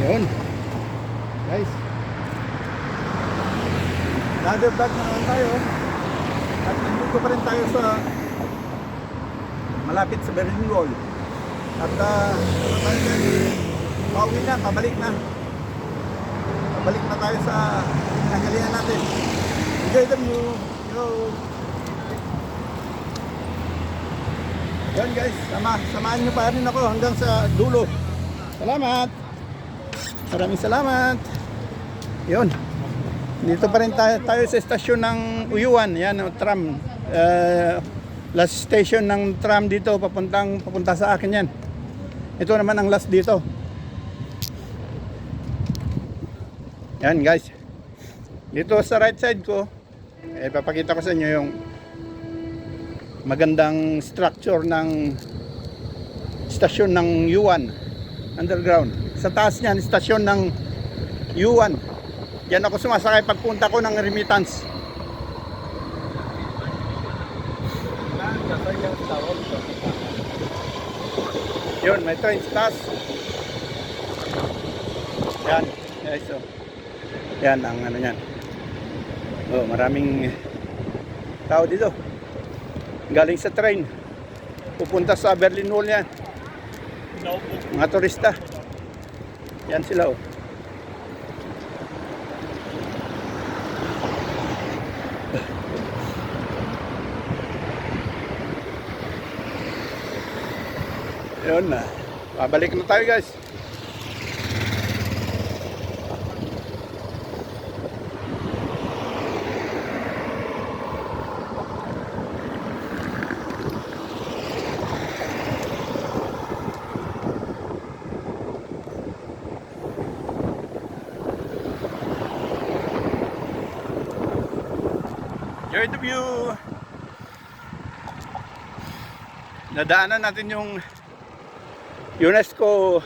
Yun. Guys. Another vlog na naman tayo. At nandito pa rin tayo sa malapit sa Berlin Wall. At pauwi na, pabalik na. Pabalik na tayo sa pinagalingan natin. Enjoy the view. Yo. Yan guys, samahan nyo pa rin ako hanggang sa dulo. Salamat. Maraming salamat. Yun. Dito pa rin tayo sa estasyon ng Uyuan. Yan, tram. Last station ng tram dito, papunta sa akin yan. Ito naman ang last dito. Yan guys. Dito sa right side ko, papakita ko sa inyo yung magandang structure ng stasyon ng U1 underground. Sa taas niyan, stasyon ng U1. Diyan ako sumasakay pagpunta ko ng remittance. Yun, may train sa taas. Yan, guys, so. Yan ang ano yan. Oh, maraming tao dito. Galing sa train. Pupunta sa Berlin Wall yan. Mga turista. Yan sila oh. Yun na. Pabalik na tayo guys. Enjoy the view. Nadaanan natin yung UNESCO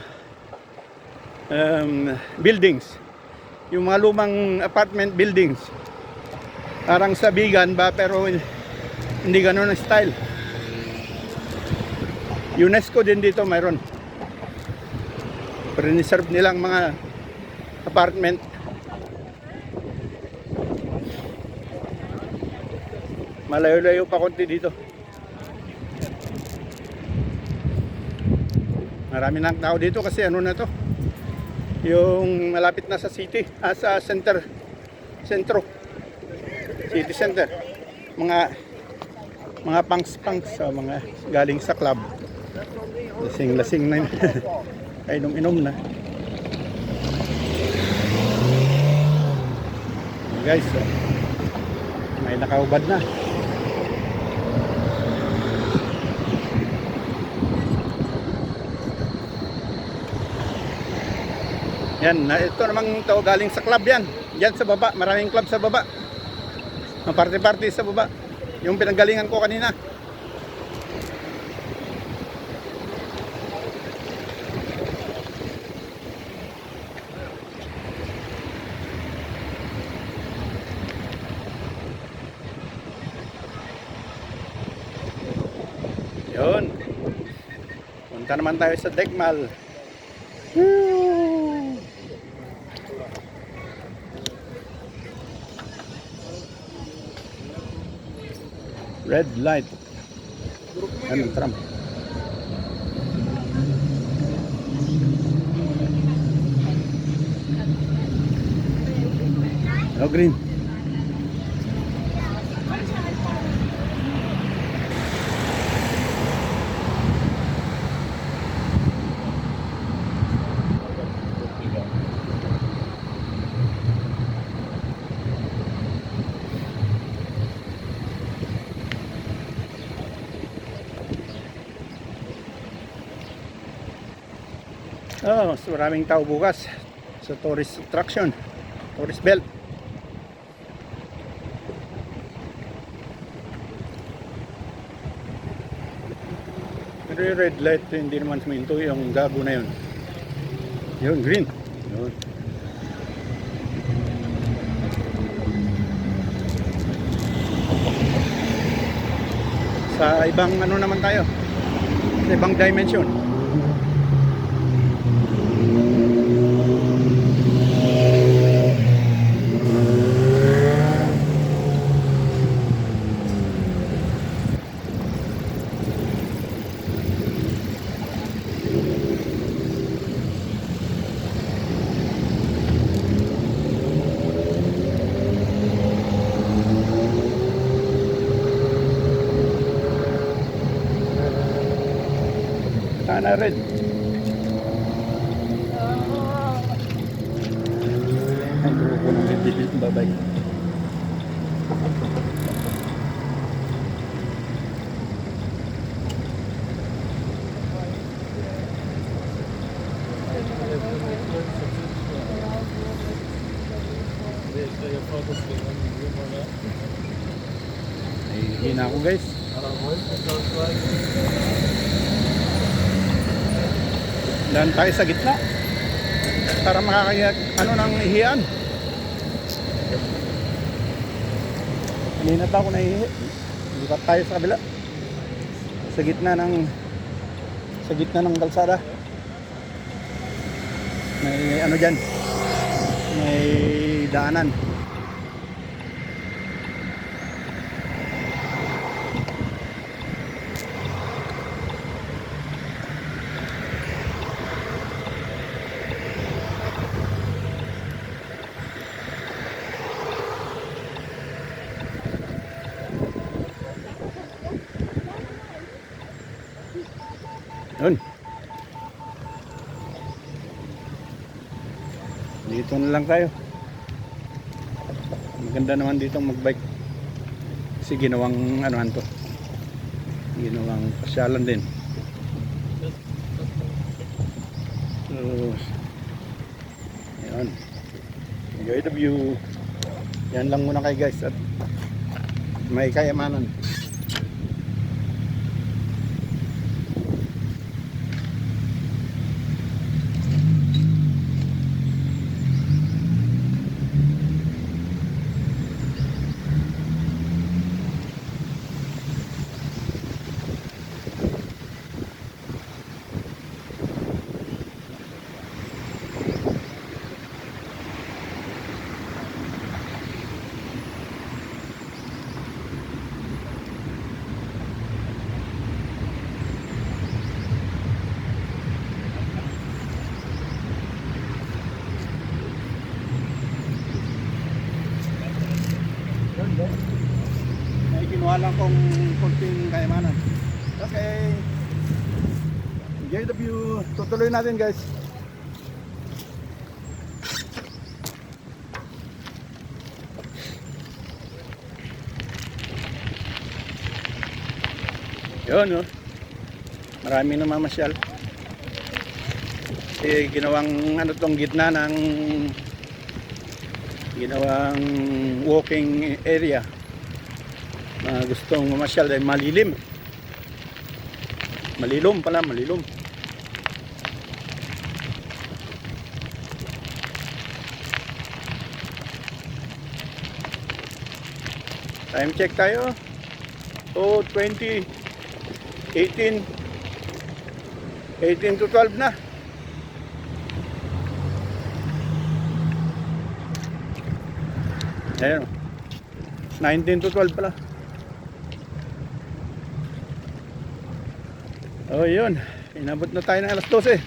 buildings, yung mga lumang apartment buildings, parang sa Bigan ba pero hindi ganun ang style. UNESCO din dito mayroon, preserve nilang mga apartment. Malayo-layo pa konti dito. Marami ng tao dito kasi ano na to, yung malapit na sa city, sa center, sentro, city center. Mga punks, so mga galing sa club, lasing na yun. Ay inom na guys, so, may nakaubad na. Yan, ito namang ito galing sa club yan. Yan sa baba, maraming club sa baba. Ang party-party sa baba. Yung pinanggalingan ko kanina. Yun. Punta naman tayo sa Dekmal. Red light. Ano tram? Oh, green. Oh, so maraming tao bukas sa tourist attraction, tourist belt. Pero yung red light, hindi naman suminto yung gago na yun. Yun, green. Yun. Sa ibang ano naman tayo, sa ibang dimension. Red. Ay, grupo ng bibili babay. Ay, hina ako guys. Daan tayo sa gitna para makakaya ano nang ihian. Kanina pa ako nahihi. Lipat tayo sa kabila. Sa gitna ng kalsada. May ano diyan. May daanan. Yun. Dito na lang tayo. Maganda naman dito magbike. Kasi ginawang anuhan to. Ginawang pasyalan din. So, yun. Enjoy the view. Yan lang muna kayo guys. At may kayamanan. May kinuha lang kong konting kayamanan. Okay. Enjoy the view. Tutuloy natin guys. Yun, no? Marami na mamasyal. Kasi ginawang ano tong gitna ng ginawang walking area. Gustong mamasyal dahil malilim. Malilom pala, malilom. Time check tayo. So 18 to 12 na. Ayun. 19 to 12 pala. Oh, yun. Inabot na tayo ng alas 12.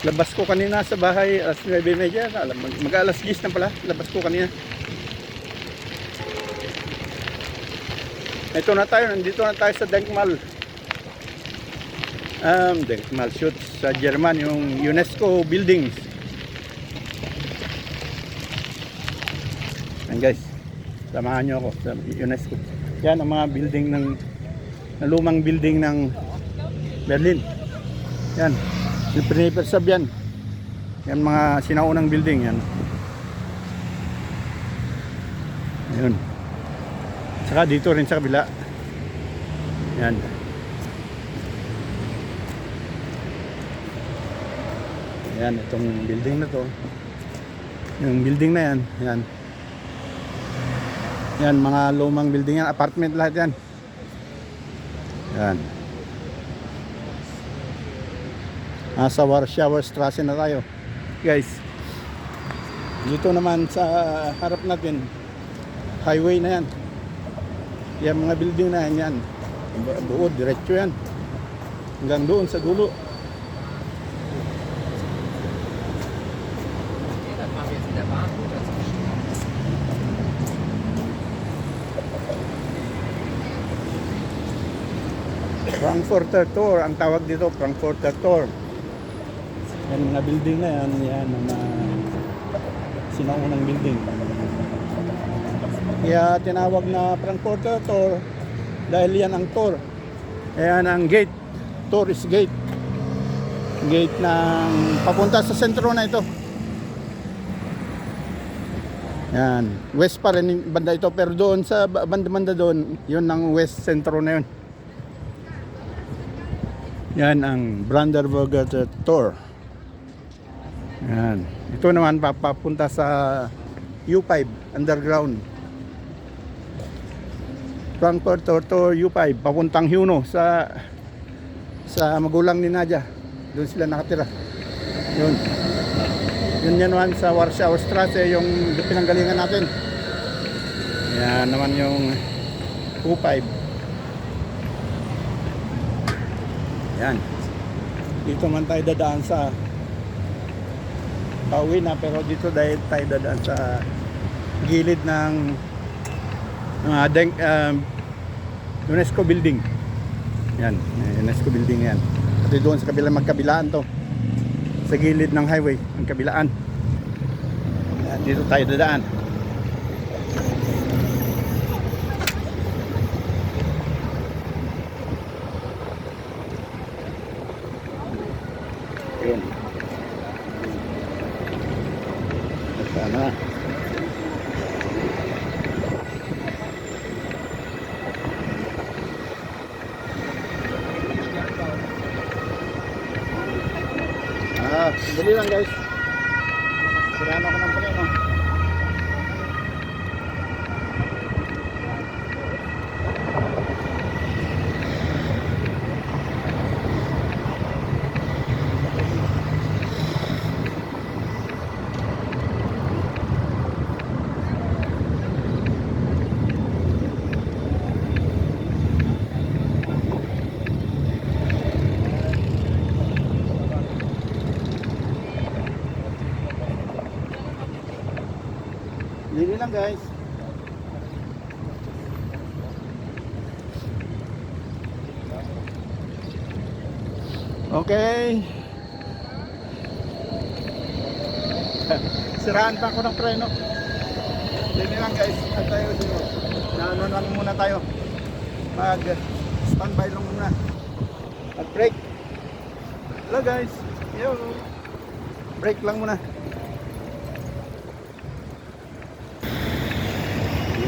Labas ko kanina sa bahay alas 9:30. Mag-alas 10 na pala. Labas ko kanina. Ito na tayo. Nandito na tayo sa Denkmal. Denkmal shoot sa German. Yung UNESCO buildings. Yan guys. Samahan nyo ako sa UNESCO. Yan ang mga building ng lumang building ng Berlin. Yan. Pinipersab yan. Yan mga sinaunang building yan. Ayun. Saka dito rin sa kabila. Yan. Yan, itong building na to. Yung building na yan. Yan. Yan, mga lumang building yan. Apartment lahat yan. Yan. Nasa Warschauer Straße na tayo. Guys. Dito naman sa harap natin. Highway na yan. Yan mga building na yan. Yan. Buod, diretso yan. Hanggang doon sa dulo. Frankfurter Tor, ang tawag dito, Frankfurter Tor. Yan mga building na yan, yan mga sinaunang building. Kaya tinawag na Frankfurter Tor dahil yan ang Tor. Ayan ang gate, tourist gate. Gate ng papunta sa sentro na ito. Yan, west pa rin banda ito, pero doon sa banda doon, yun ang west sentro na yun. Yan ang Brandenburger Tor. Yan. Ito naman papunta sa U5 underground. Frankfurter Tor U5 papuntang Huno sa magulang ni Nadia. Doon sila nakatira. Yun. Yun yan naman sa Warschauer Straße, yung pinanggalingan natin. Yan naman yung U5. Yan. Dito man tayo dadaan sa pauwi na, pero dito dahil tayo dadaan sa gilid ng UNESCO building. Yan, UNESCO building yan. At doon sa kabilang magkabilaan to. Sa gilid ng highway, ang kabilaan. Yan, dito tayo dadaan. Yun. Sana. Dali lang guys. Siraan ako ng preno. Dili lang guys. Okay. Siraan pa ako ng preno. Dili lang guys. At tayo dito. Naano lang muna tayo. Mag standby lang muna. At break. Hello guys. Yo. Break lang muna.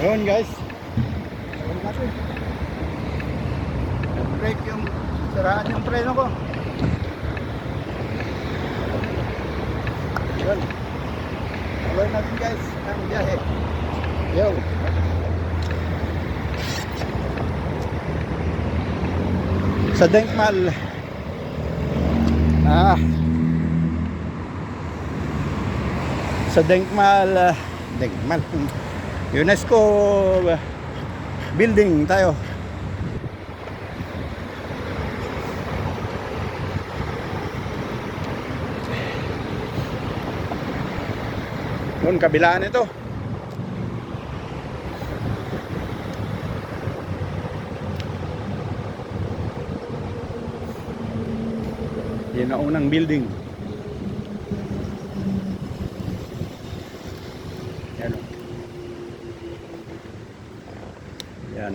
Yun guys. Yun natin. Break yung siraan yung preno ko. Yun. Tuloy natin guys ang biyahe. Yun. Sa Denkmal. Sa Denkmal. Denkmal. UNESCO building tayo. Doon kabilaan ito. Yan ang unang building. Yan. Yan.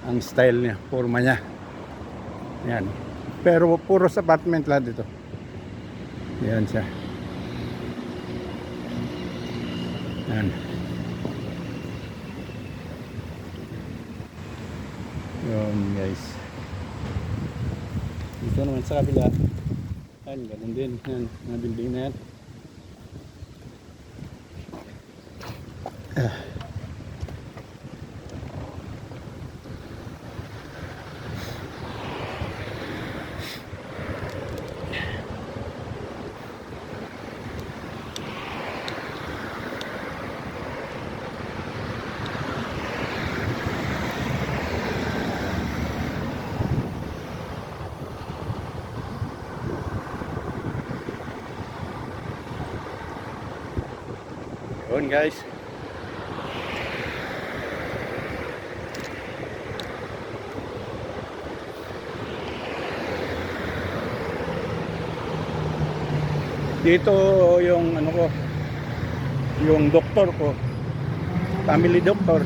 Ang style niya, forma niya. Yan. Pero puro sa apartment lang dito. Yan siya. Yan. Yun guys. Dito naman sa kabila. Yan, ganun din. Yan, mga building na yan. Yun guys. Dito yung ano ko, yung doktor ko, family doctor.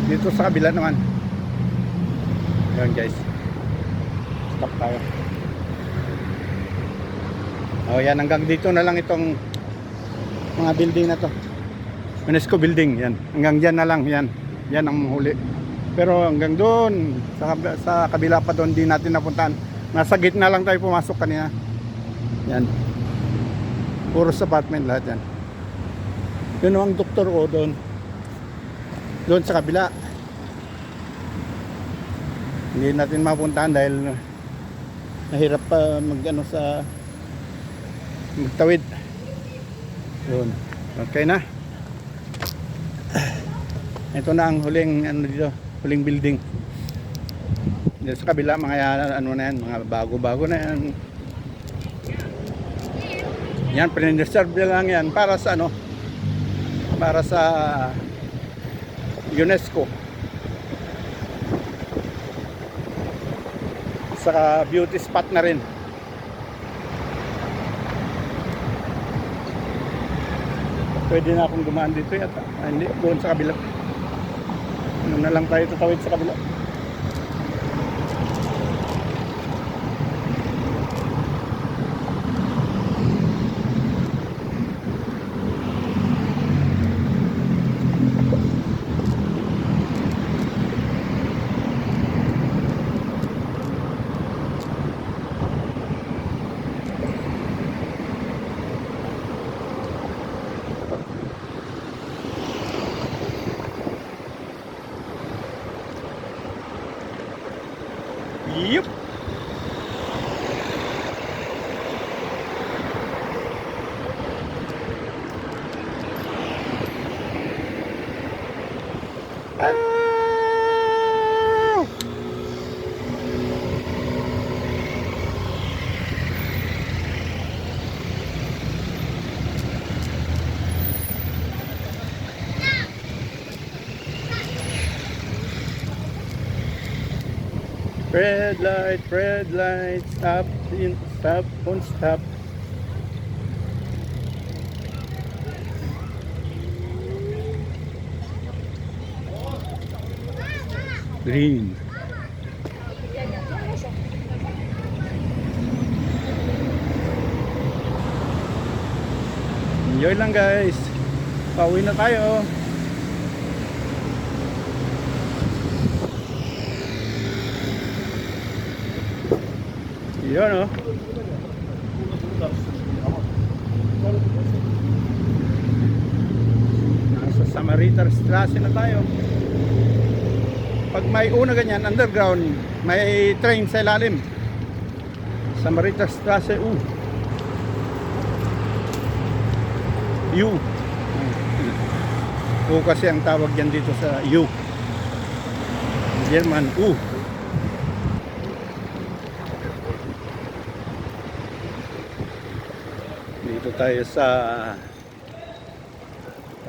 Dito sa kabila naman. Yan guys. Stop tayo. Oh, yan, hanggang dito na lang itong mga building na to. UNESCO building, yan. Hanggang dyan na lang, yan. Yan ang huli. Pero hanggang doon, sa kabila pa doon, di natin napuntahan. Nasa gitna lang tayo pumasok kanina. Yan. Puro apartment lahat yan. Yun ang doktor ko doon. Doon sa kabila. Hindi natin mapuntahan dahil nahirap pa mag-ano sa magtawid. Yun. Okay na. Ito na ang huling ano dito, huling building. Dito sa kabila mga ano na yan, mga bago-bago na yan. Yan, pre-reserve lang yan para sa ano? Para sa UNESCO. Sa beauty spot na rin. Pwede na akong dumaan dito yata. Hindi, doon sa kabila. Ano na lang tayo tatawid sa kabila. Yup. Red light, stop, in, stop, on stop. Green. Enjoy lang guys. Pauwi na tayo. Yun oh. Nasa Samariter Straße na tayo. Pag may una ganyan, underground, may train sa ilalim. Samariter Straße U. U. U kasi ang tawag yan dito sa U. German U. Dito tayo sa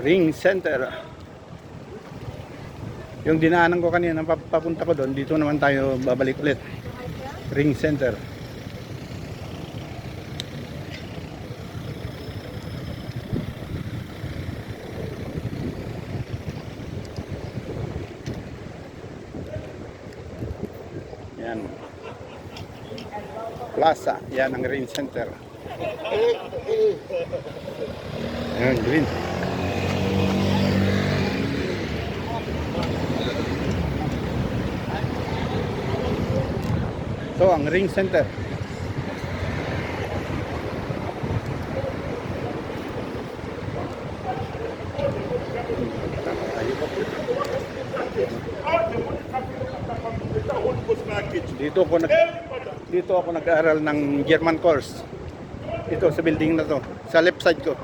Ring Center. Yung dinaanan ko kanina, papunta ko doon, dito naman tayo babalik ulit. Ring Center. Yan. Plaza, yan ang Ring Center. Ayan, green. Ito ang Ring Center. Dito ako nag-aaral ng German course. Ito sa building na to, sa left side ko.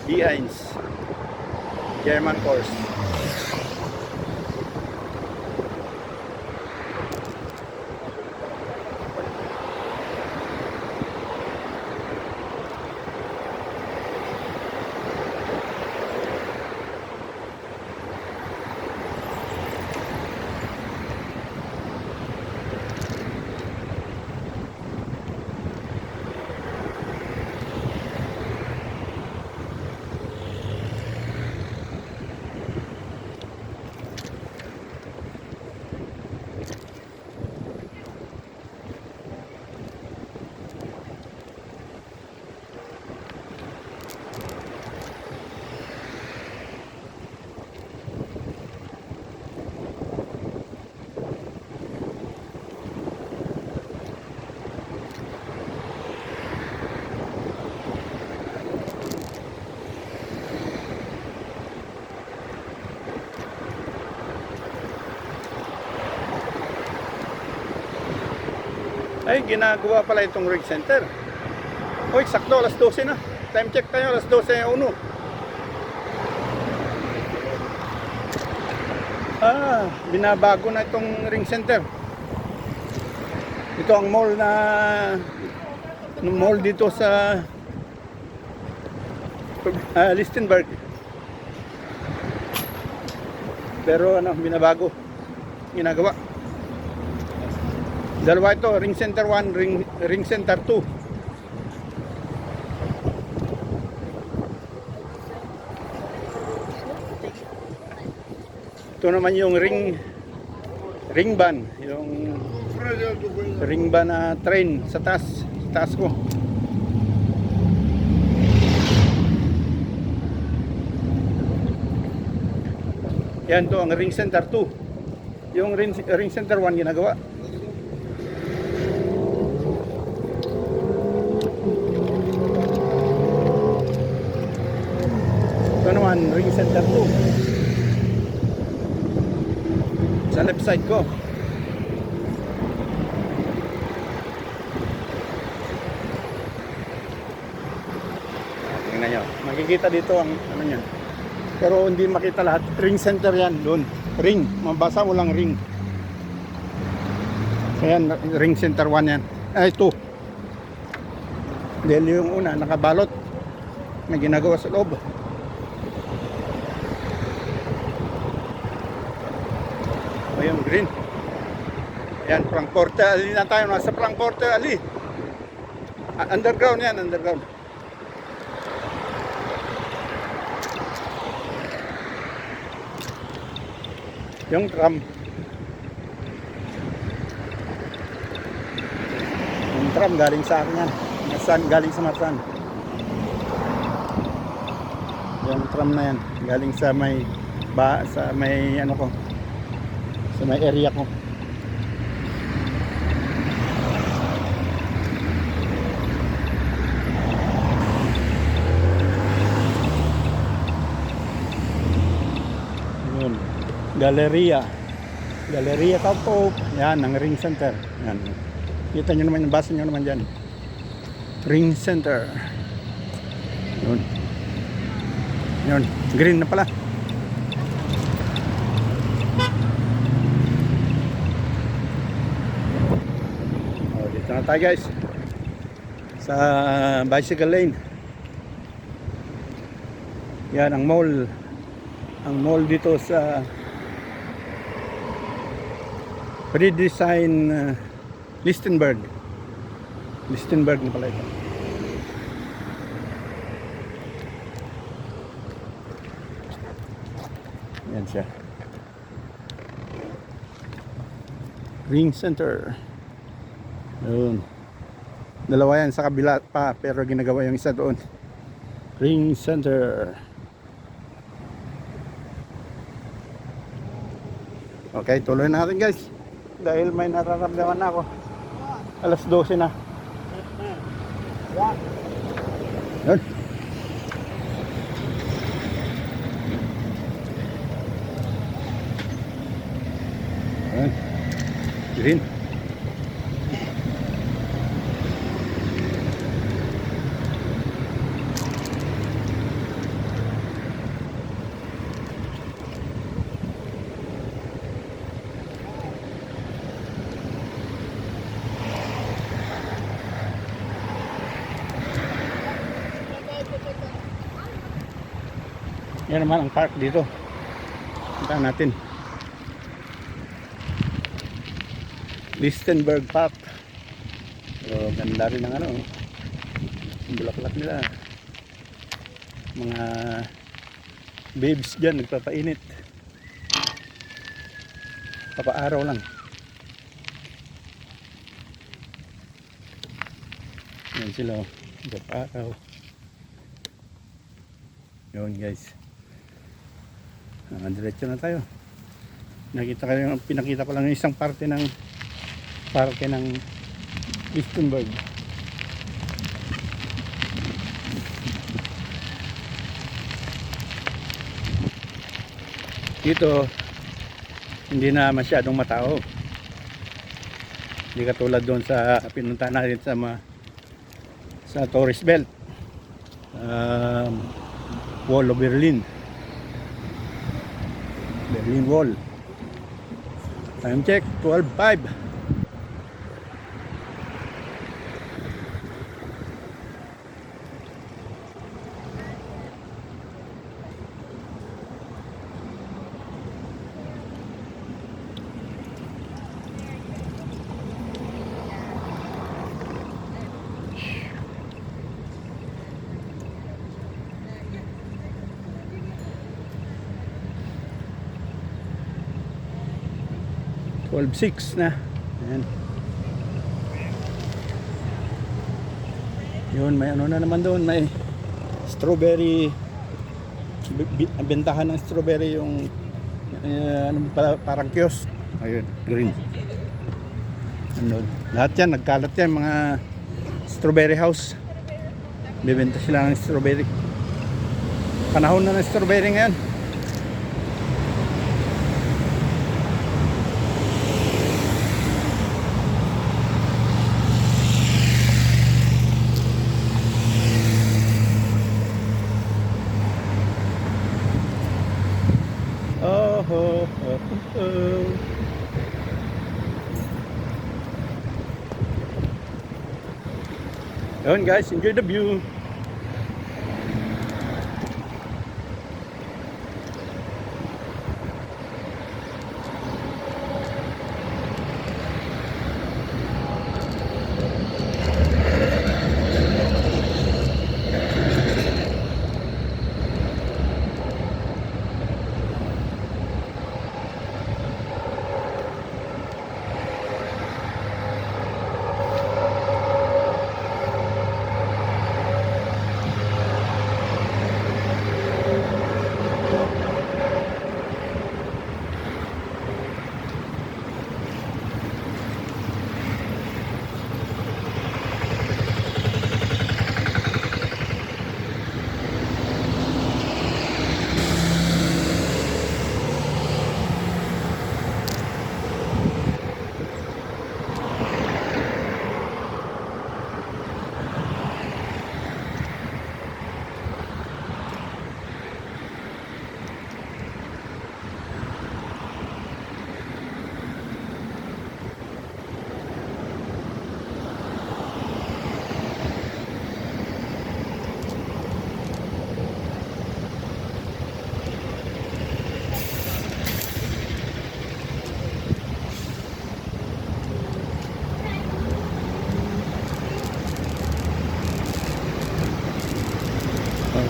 Behinds German course. Ay, ginagawa pala itong rig center. Uy, sakto, alas 12 na. Time check tayo, alas 12:01. Binabago na itong ring center. Ito ang mall dito sa Lichtenberg. Pero binabago. Ginagawa. Dalawa ito, ring center 1, ring center 2. Ito naman yung ring van, yung ring van na train sa taas ko. Yan to ang ring center 2. Yung ring center 1 ginagawa. Ito naman ring center 2. Sa left side ko. Tingnan nyo. Makikita dito ang ano niyan. Pero hindi makita lahat. Ring center yan doon. Ring. Mabasa mo lang ring. Ayan, ring center 1 yan. Ay, 2. Dahil yung una, nakabalot. May ginagawa sa loob. Ayun, green. Ayan, Frankfurter Ali na tayo. Nasa Frankfurter Ali. Underground yan, underground. Yung tram. Yung tram galing sa akin yan. Galing sa Marsan. Yung tram na yan. Galing sa may ano ko. Sa may area ko. Yun. Galleria Kaupo. Yan, ang ring center. Yan. Kita nyo naman, basa nyo naman dyan. Ring center. Yun. Yun. Green na pala. Dito na tayo guys. Sa bicycle lane. Yan ang mall. Ang mall dito sa redesign Lichtenberg na pala ito. Yan siya. Ring center. Yun. Dalawa yan sa kabila pa, pero ginagawa yung isa doon. Ring center. Okay, tuloy natin guys. Dahil may nararamdaman na ako. Alas 12 na. Yun. Yun. Green. Yan naman ang park dito. Punta natin. Lichtenberg Park. So, ganda rin ng ano. Ang bulaklak nila. Mga babes dyan nagpapainit. Papaaraw lang. Yan sila. Papaaraw. Yun guys. Diretso na tayo. Pinakita ko lang yung isang parte ng Lichtenberg. Dito hindi na masyadong matao. Hindi katulad doon sa pinunta natin sa Torres Belt. Wall of Berlin. Berlin Wall. Time check 12:05. $12.06 na. Ayan. Yun, may ano na naman doon, may strawberry, bentahan ng strawberry yung ano, parang kiosk. Ayun, green. Ano, lahat yan, nagkalat yan, mga strawberry house. Bibenta sila ng strawberry. Panahon na ng strawberry ngayon. Yun guys, enjoy the view.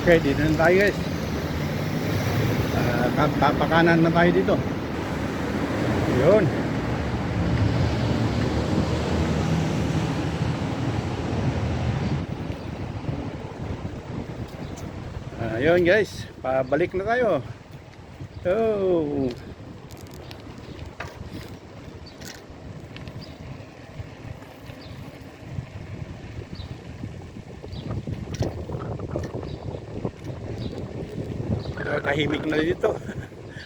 Okay, dito na tayo guys. Papakanan na tayo dito. Yun. Yun guys, pabalik na tayo. Oh. Tahimik na dito.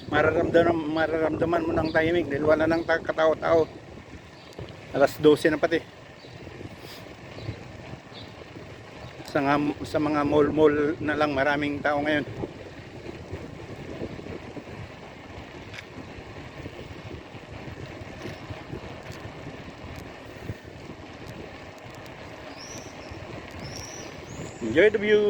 Mararamdaman mo ng tahimik dahil wala nang katao-tao. Alas 12 na pati. Sa mga mall na lang maraming tao ngayon. Enjoy the view.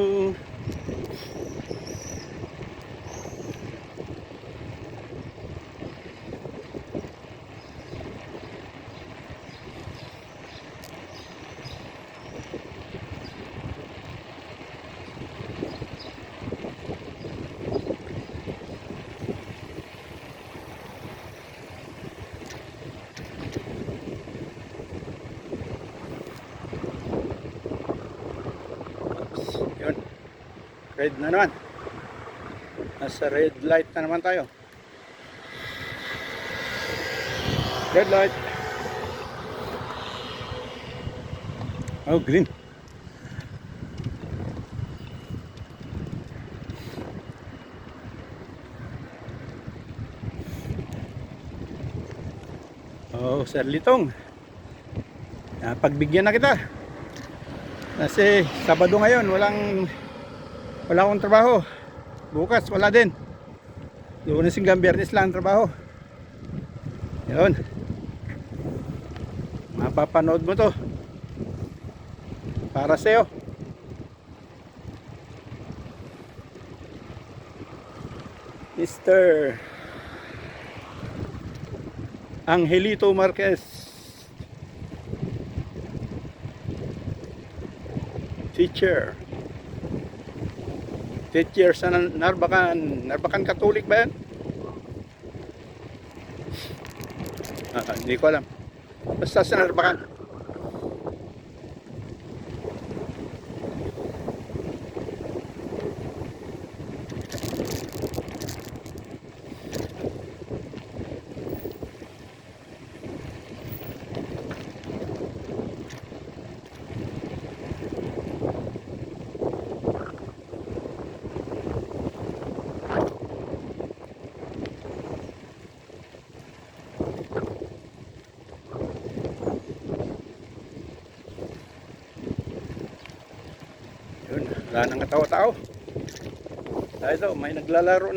Yun. Red na naman. Nasa red light na naman tayo. Red light. Oh, green. Oh, Sir Litong. pagbigyan na kita. Kasi Sabado ngayon, wala akong trabaho. Bukas wala din. Lunes hanggang Biyernes lang ang trabaho. Yun. Mapapanood mo to. Para sa'yo. Mr. Angelito Marquez, teacher sa Narbacan Catholic ba yan? Hindi ko alam, basta sa Narbacan. Yun, wala nang katawa-tao. Dahil ito, may naglalaro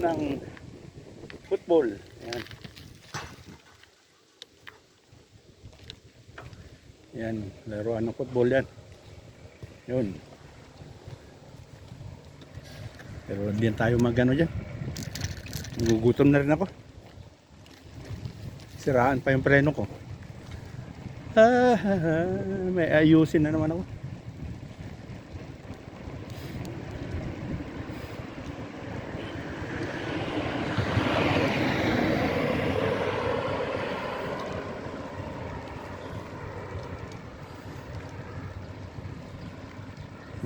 ng football. Yan. Yan, laruan ng football yan. Yun. Pero hindi tayo magano dyan. Gugutom na rin ako. Siraan pa yung preno ko. May ayusin na naman ako.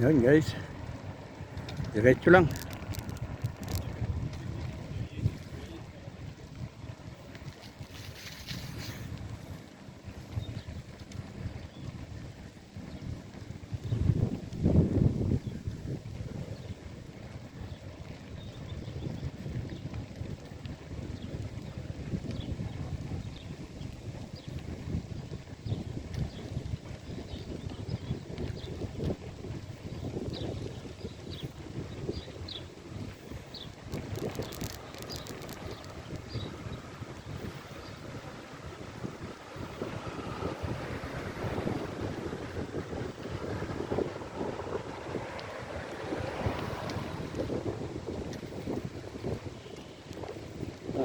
Yun guys, diretso lang.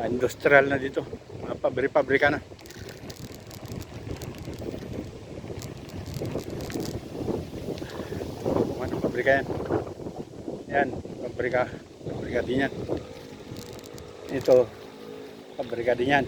Industrial na dito, mga pabrika na. Ano pabrika yan? Yan, pabrika din yan. Ito, pabrika din yan.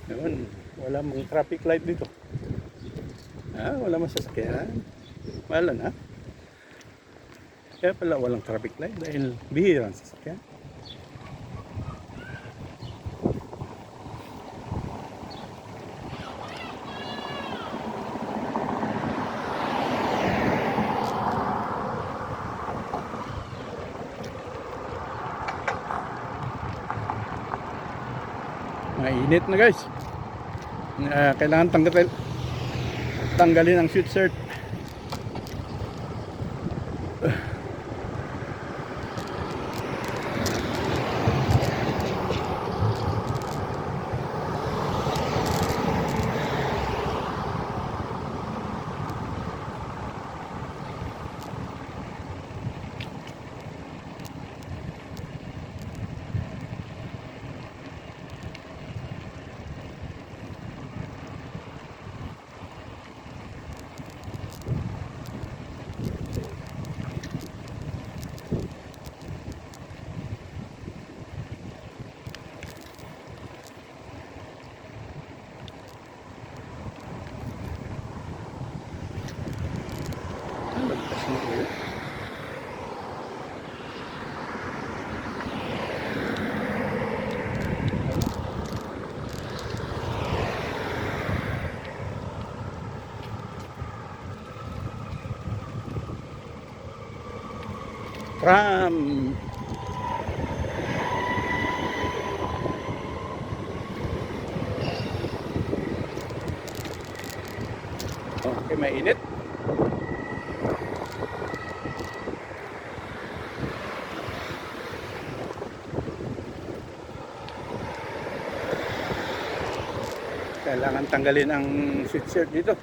Yun, wala mang traffic light dito. Wala mang sasakyan. Wala na. Kaya pala walang traffic light dahil bihira ang sasakyan. Mainit na guys. Kailangan tanggalin ang sweatshirt. Tram. Okay, mainit. Kailangan tanggalin ang sweatshirt dito.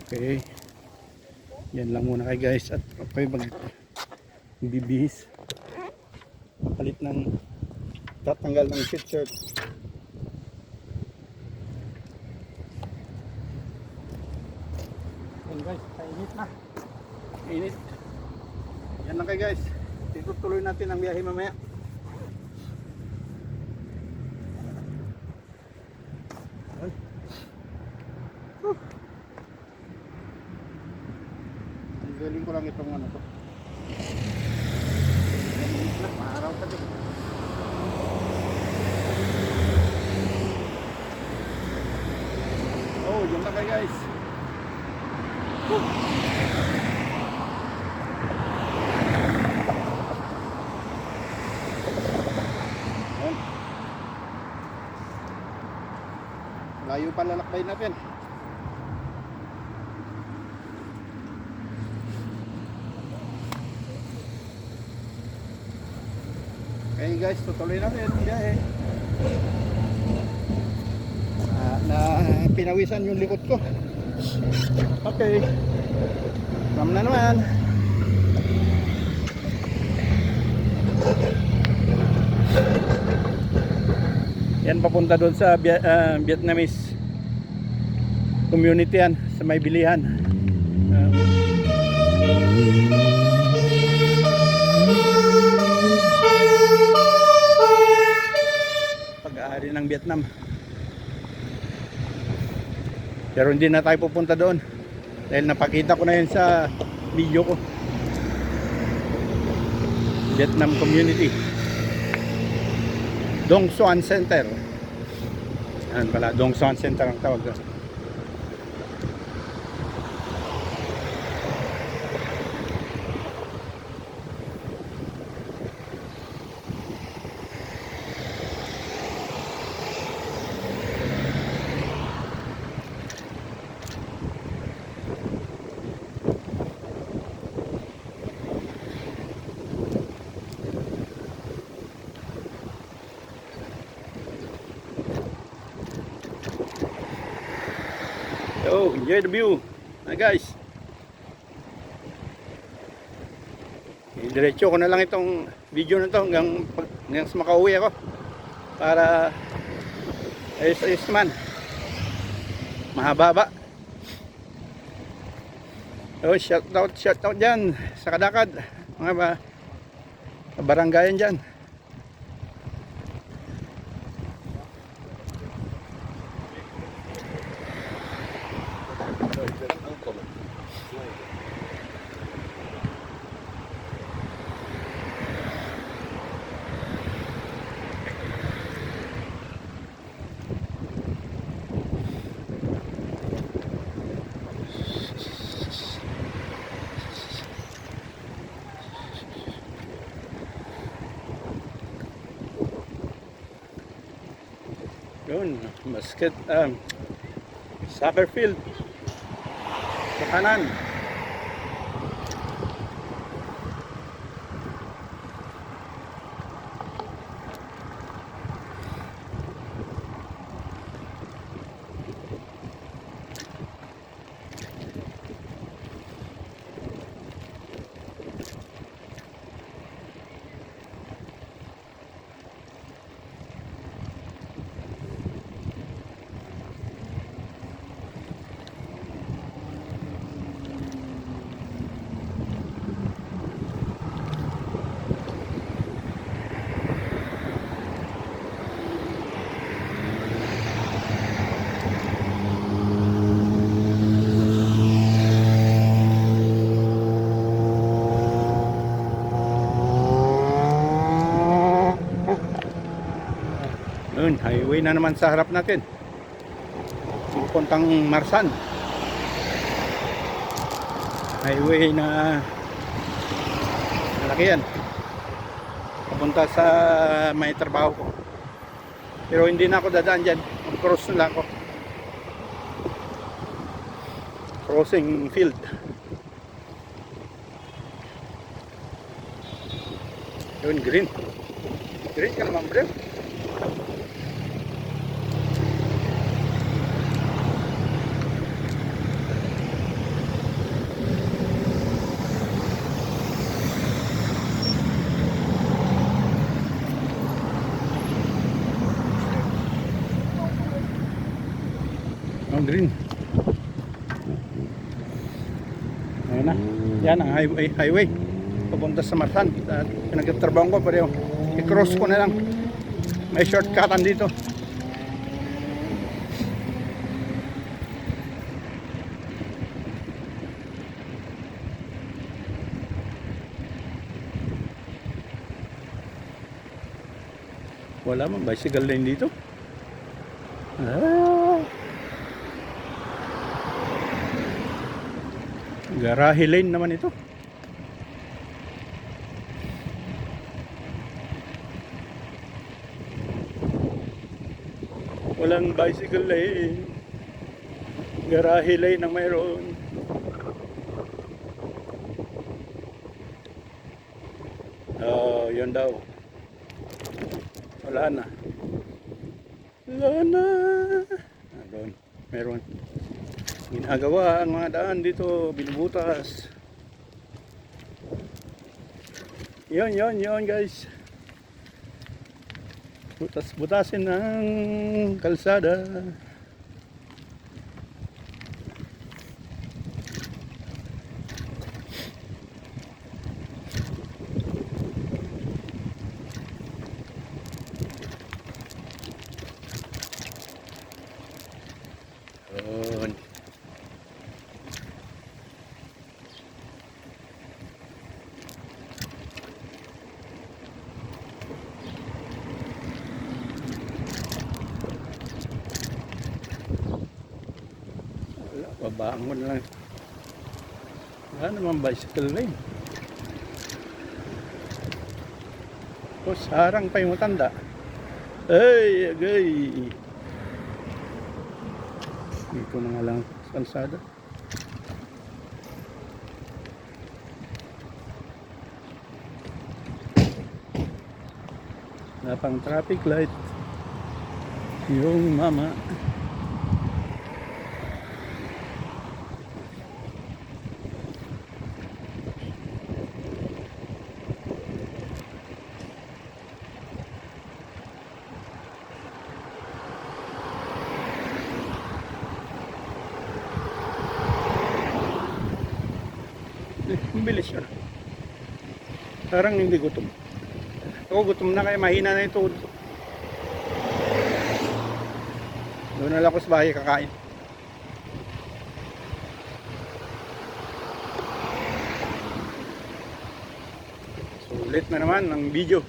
Okay. Yan lang muna kay guys at ako'y magbibihis. Palit ng tatanggal ng sweatshirt. Yan guys, kainit na. Init. Yan lang kay guys. Tutuloy natin ang biyahe mamaya. Galing ko lang itong ano to. Maaraw ka din. Oh, yun na kayo guys. Layo pa lalakbay natin. Okay guys, tutuloy natin ang biyahe. Na pinawisan yung likod ko. Okay. Ram na naman. Yan papunta doon sa Vietnamese community yan, sa may bilihan. Pag-aari ng Vietnam. Pero hindi na tayo pupunta doon dahil napakita ko na yun sa video ko. Vietnam community, Dong Xuan Center. Yan pala, Dong Xuan Center ang tawag doon. So, enjoy the view. Hi guys. Diretso ko na lang itong video na to hanggang sa makauwi ako. Para ayos-ayos man. Mahaba-haba. So, shout out dyan sa Kadakad. Mga barangayan dyan. Yun, soccer field. Sa kanan. Yun, highway na naman sa harap natin. Pupuntang Marsan. Highway na malaki yan. Papunta sa may trabaho ko. Pero hindi na ako dadaan dyan. Mag-cross na lang ako. Crossing field. Yun, green. Green ka naman, bro. Oh, green. Ayun na. Yan ang highway. Papunta sa Marsan. Pinagtatrabaho ko pareho. I-cross ko na lang. May shortcutan dito. Wala man bicycle lane dito. Garahe lane naman ito. Walang bicycle lane. Garahe lane ang mayroon. Oh, yun daw. Wala na. Wala na. Doon, meron. Ginagawa ang mga daan dito, binubutas. Yun guys. Butasin ng kalsada. Yun. Babaan mo na lang. Wala naman bicycle lane. Tapos harang pa yung matanda. Ay, agay. Dito na nga lang sa kalsada. Wala pang traffic light. Yung mama. Ang bilis siya. Parang hindi gutom. Ako gutom na kaya mahina na yung tuhod ko. Doon na lang ako sa bahay kakain. Sulit na naman ang video.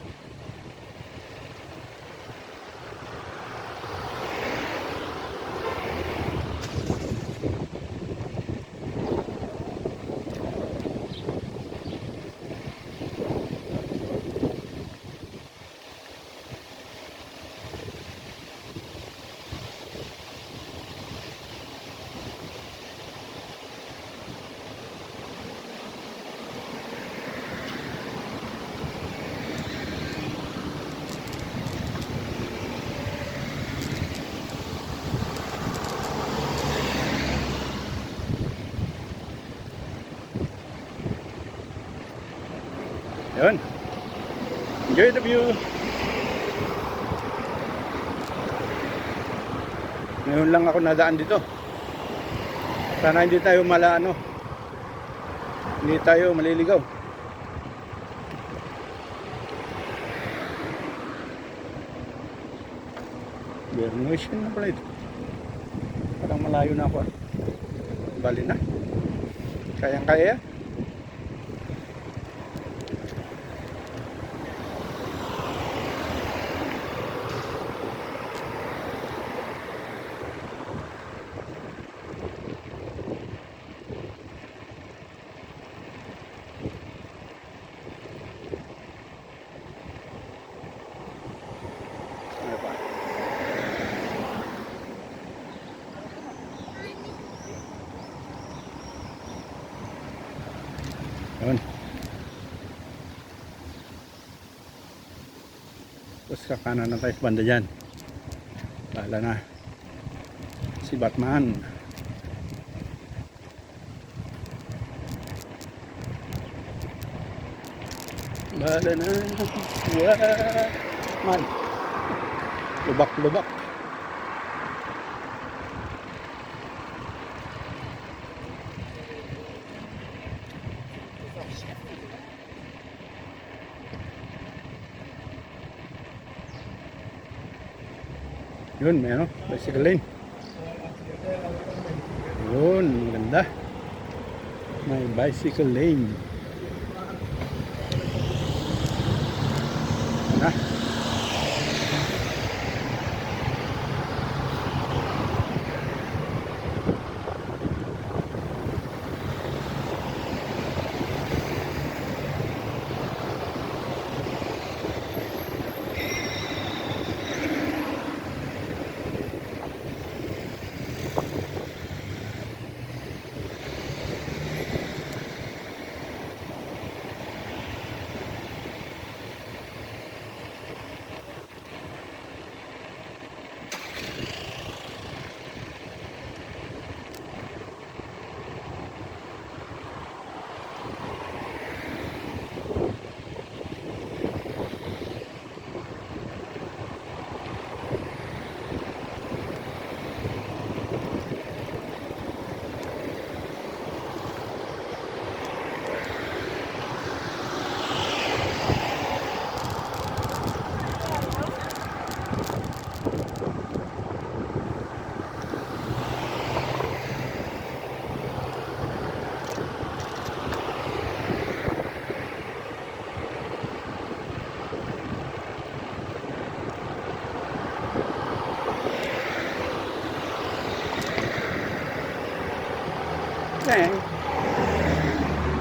Yun. Enjoy the view. Ngayon lang ako nadaan dito. Sana hindi tayo hindi tayo maliligaw. Bernation na pala ito. Parang malayo na ako. Bali na. Kayang-kaya. Ano pa? Yun. Tapos kakanan na tayo sa banda dyan. Bahala na. Si Batman. Bahala na. Man. Lubak-lubak. Yun, may bicycle lane. Yun, maganda. May bicycle lane. Na.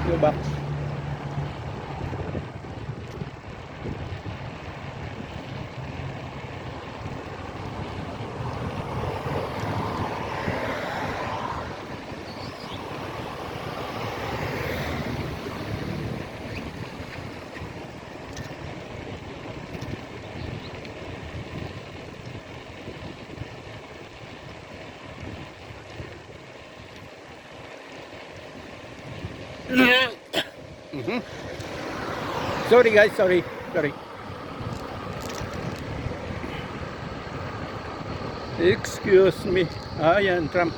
Lubak. Sorry guys, sorry. Excuse me. Ayan, Trump.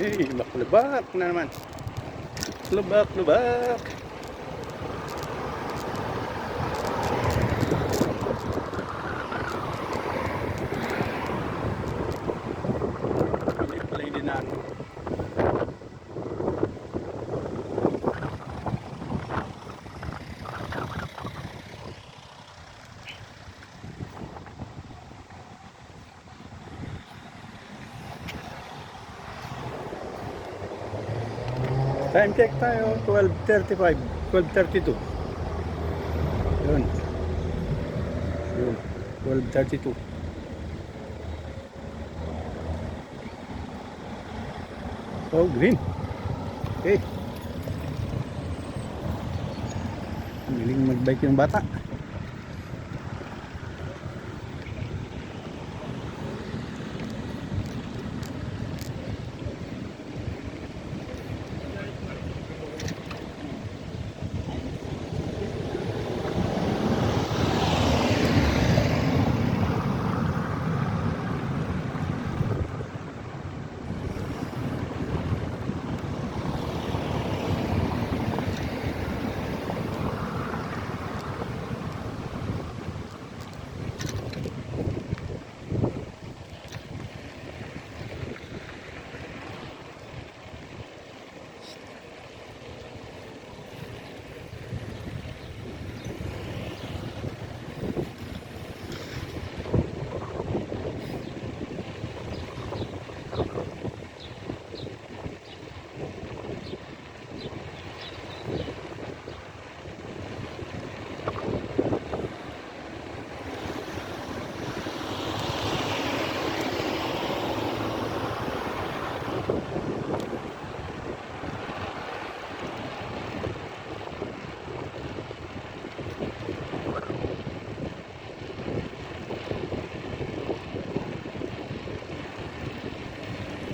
Hey, lubak na naman. Lubak, lubak. Hindi pala yung dinaan. Time check tayo, 12:35, 12:32. Yun. Yun, 12:32. Oh, green. Okay. Miling magbike yung bata.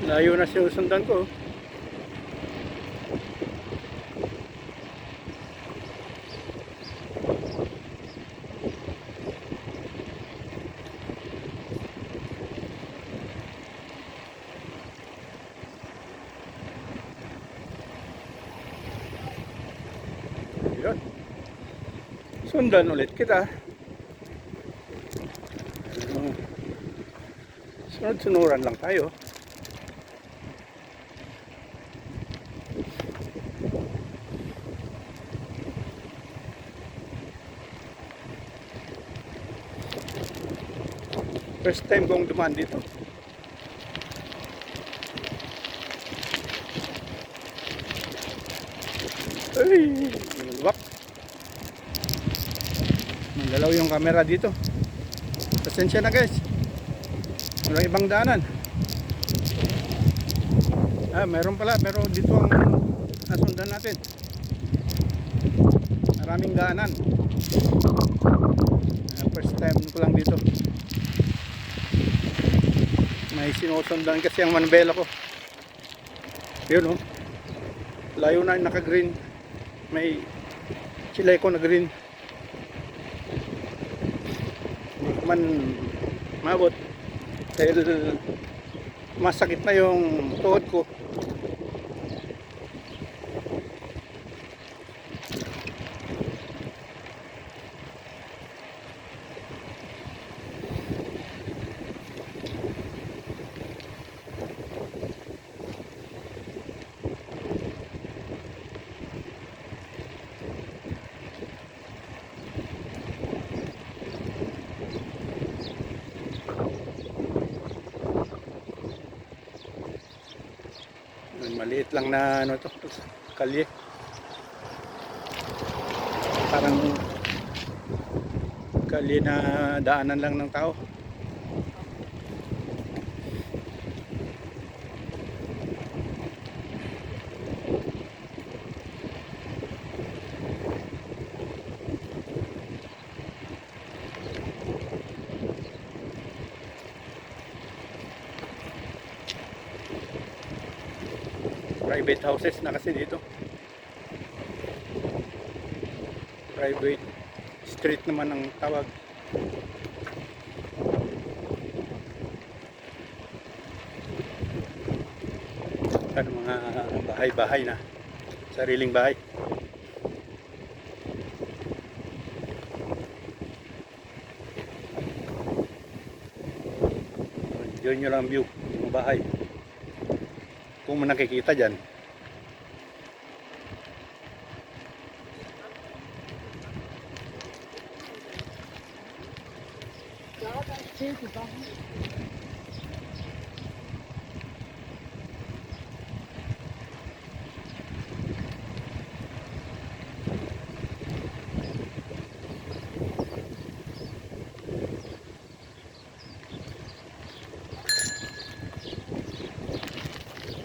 Layo na sinusundan ko. Yun. Sundan ulit kita. Sunod-sunuran lang tayo. First time kong dumaan dito. Ay, malawak. Magalaw yung camera dito. Pasensya na guys. Walang ibang daanan. Meron pala, pero dito ang nasundan natin. Maraming daanan. First time ko lang dito. May sinusundan kasi ang manibela ko. Yun, oh. Layo na, naka-green. May chileko na green. Hindi ko man maabot dahil masakit na yung tuhod ko. Maliit lang na ano to, kalye. Parang kalye na daanan lang ng tao. Private houses na kasi dito. Private street naman ang tawag. Ano, mga bahay-bahay na. Sariling bahay. Yun nyo lang view ng bahay. Kung mo nakikita dyan.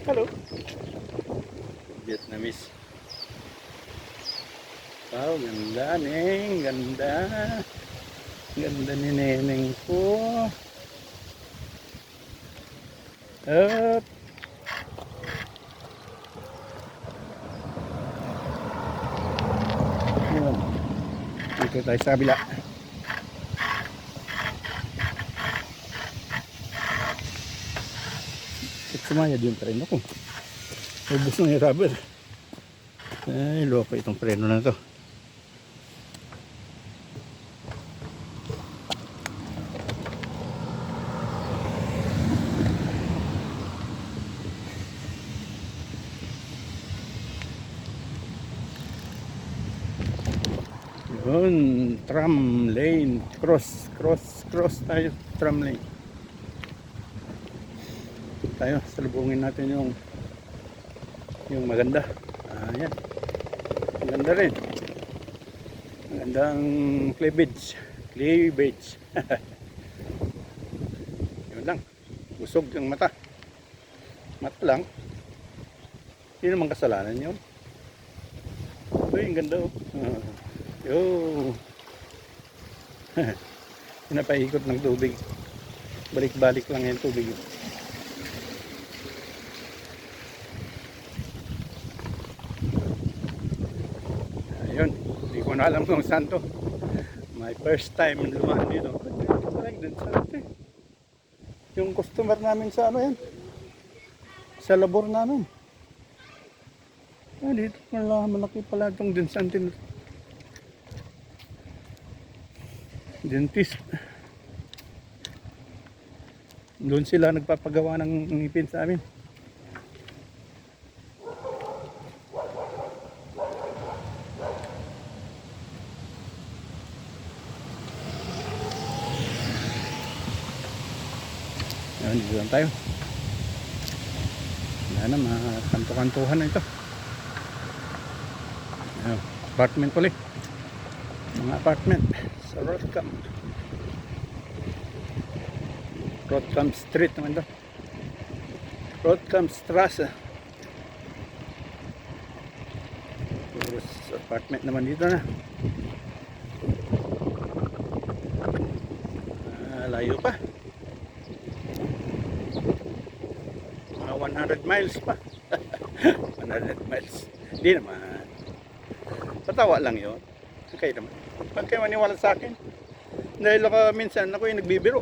Hello. Vietnamese. Wow, ganda Neng, ganda. Ganda ni Neneng ko. Up. Yun. Dito tayo sa kabila. Sumayad yung preno ko. Ubus na yung rubber. Ay, loko itong preno na to. Yun, tram lane. Cross tayo. Tram lane. Tayo, salubungin natin yung maganda. Ayan. Maganda rin. Magandang cleavage. Yun lang. Busog ang mata. Mata lang. Hindi naman kasalanan yun. Uy, ang ganda oh. Yo. Pinapaikot ng tubig. Balik-balik lang yung tubig. Ayun, hindi ko na alam kung saan to. My first time lumaan dito. Yung customer namin sa ano yan, sa labor namin. Dito pala, malaki pala itong densante. Dentist. Doon sila nagpapagawa ng ngipin sa amin. Ayan, dito lang tayo. Wala na, mga kanto-kantuhan na ito. Ayan, apartment ulit. Mga apartment sa Rotterdam Street naman ito. Rotterdam Straße. Terus apartment naman dito na. Layo pa. Mga 100 miles pa. 100 miles. Hindi naman. Patawa lang yun. Okay naman. Huwag kayo maniwala sa akin. Dahil ako minsan ako yung nagbibiro.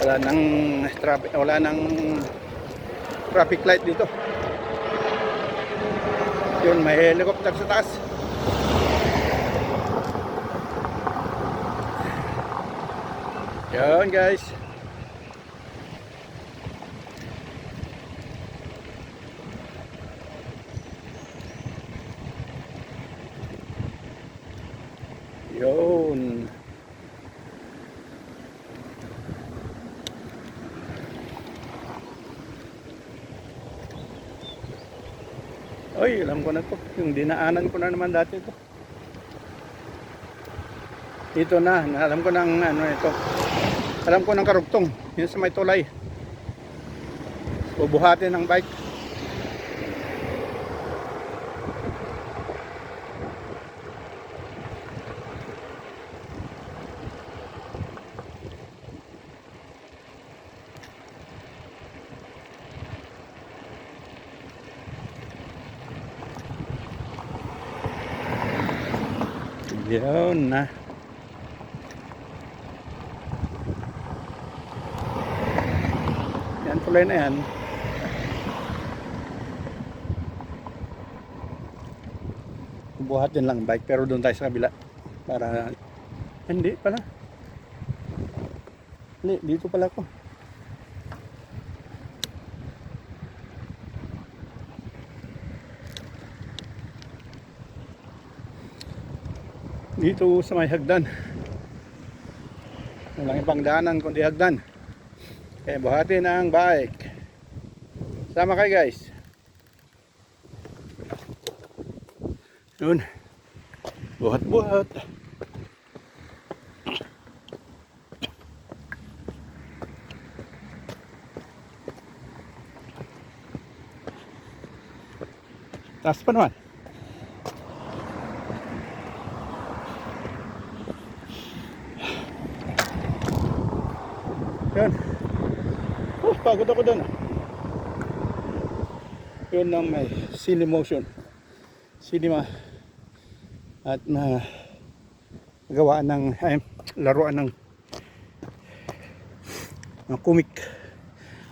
Wala nang traffic light dito. Yun, may helicopter sa taas. Yun guys. Yun. Oy, alam ko na to. Yung dinaanan ko na naman dati ito. Dito na, alam ko ng ano ito. Alam ko ng karugtong. Yun sa may tulay. Bubuhatin ng bike. Yun na. kulay na yan. Buhatin lang bike, pero doon tayo sa kabila para hindi pala, hindi, dito pala ako. Dito sa may hagdan, walang ibang daanan kundi hagdan, kaya buhatin ang bike. Sama kayo guys. Yun, buhat-buhat. Taas pa naman. Yun. Pagod ako doon. Yun ang may Cinemotion. Cinema. At na gawaan ng laruan ng comic.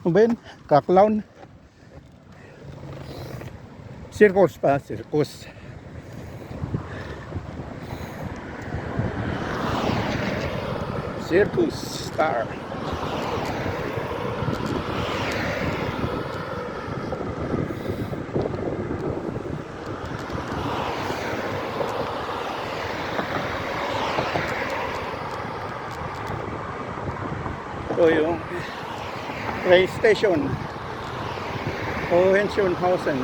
Ano ba yun? Ka-clown. Circus pa, circus. Circus Star. Ito yung train station, Hohenschönhausen.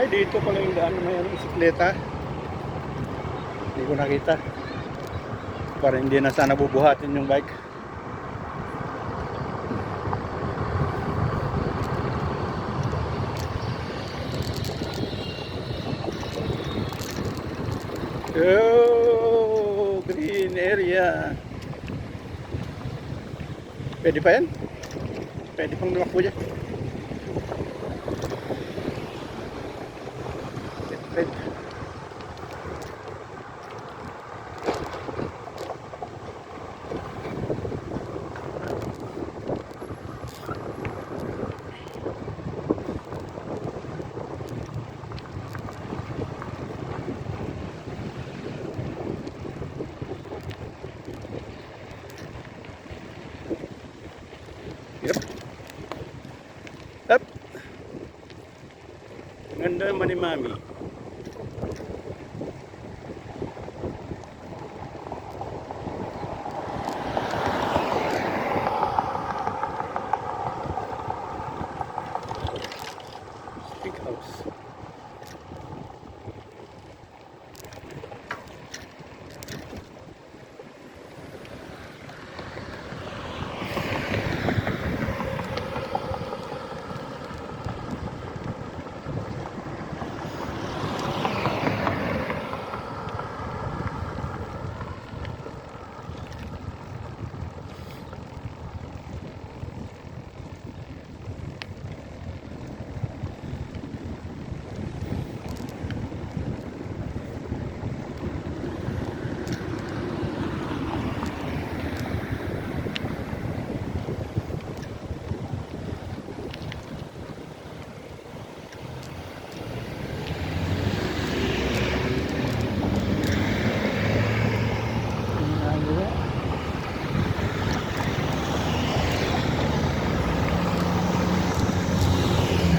Ay, dito pala yung daan na may bisikleta. Hindi ko nakita. Para hindi na sana bubuhatin yung bike. Oh, green area. Pwede pa yan? Pwede pang lumakbo dyan. Pwede. Yep. Up. Ganda naman ni Mami. Big house.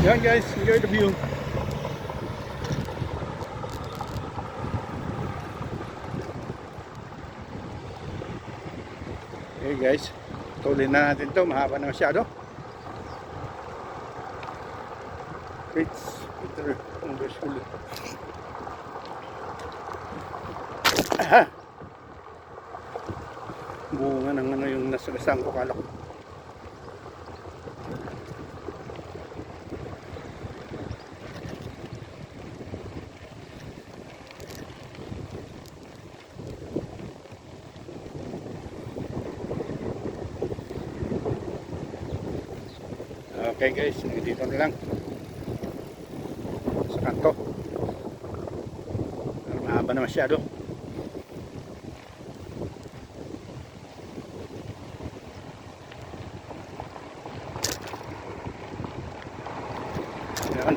Yan guys, enjoy the view. Okay guys, tuloy na natin to, mahaba na masyado. Fritz Peter English School. Aha! Bunga ng ano yung nasagasang ko, kala ko. Okay guys, dito na lang sa kanto. Mahaba na masyado. Ayan.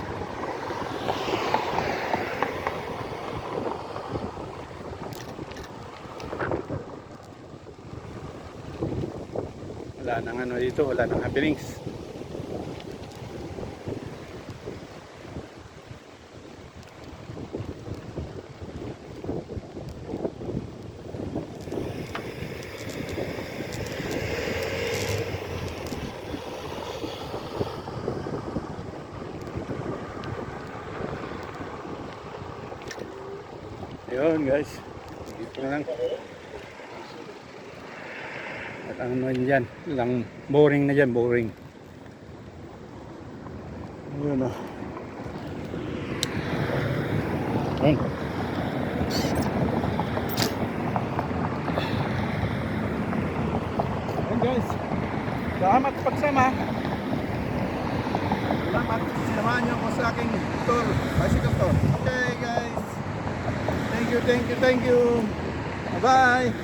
Wala nang ano dito, wala nang happenings. Ayun guys, dito na lang. At ano dyan, lang boring na dyan, boring. Ayun o. Ayun. Ayun guys, salamat sa pagsama. Salamat, sinamahan nyo ako sa aking tour, bicycle tour. Okay guys, thank you. Bye bye.